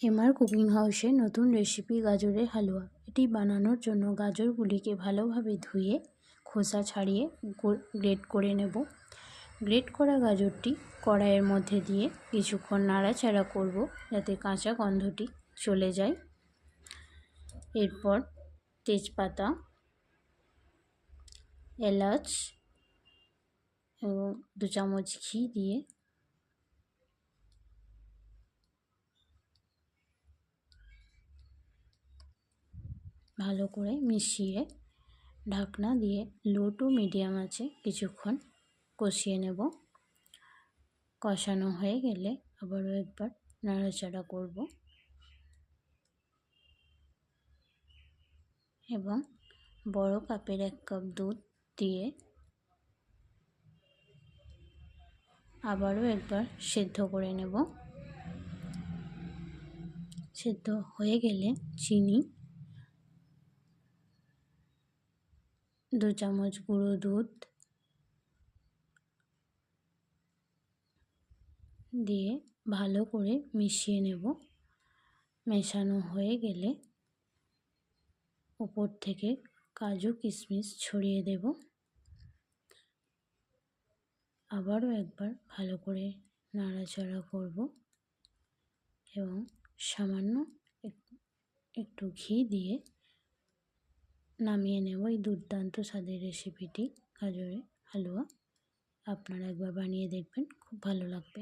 MR cooking হাউসে নতুন recipe গাজরের হালুয়া। এটি বানানোর জন্য গাজরগুলিকে ভালোভাবে ধুয়ে খোসা ছাড়িয়ে গ্রেট করে নেব। গ্রেট করা গাজরটি কড়াইয়ের মধ্যে দিয়ে কিছুক্ষণ নাড়াচাড়া করব যাতে কাঁচা গন্ধটি চলে যায়। এরপর তেজপাতা, এলাচ এবং 2 চামচ ঘি দিয়ে ভালো করে মিশিয়ে ঢাকনা দিয়ে লো টু মিডিয়াম আঁচে কিছুক্ষণ কষিয়ে নেব। কষানো হয়ে গেলে আবারও একবার নাড়াচাড়া করব এবং বড় কাপের 1 কাপ দুধ দিয়ে আবারও একবার সেদ্ধ করে নেব। সেদ্ধ হয়ে গেলে চিনি, 2 চামচ গুঁড়ো দুধ দিয়ে ভালো করে মিশিয়ে নেব। মেশানো হয়ে গেলে উপর থেকে কাজু কিশমিশ ছড়িয়ে দেব। আবারও একবার ভালো করে নাড়াচাড়া করব এবং সামান্য একটু ঘি দিয়ে নামিয়ে নেব এই দুর্দান্ত স্বাদের রেসিপিটি গাজরের হালুয়া। আপনারা একবার বানিয়ে দেখবেন, খুব ভালো লাগবে।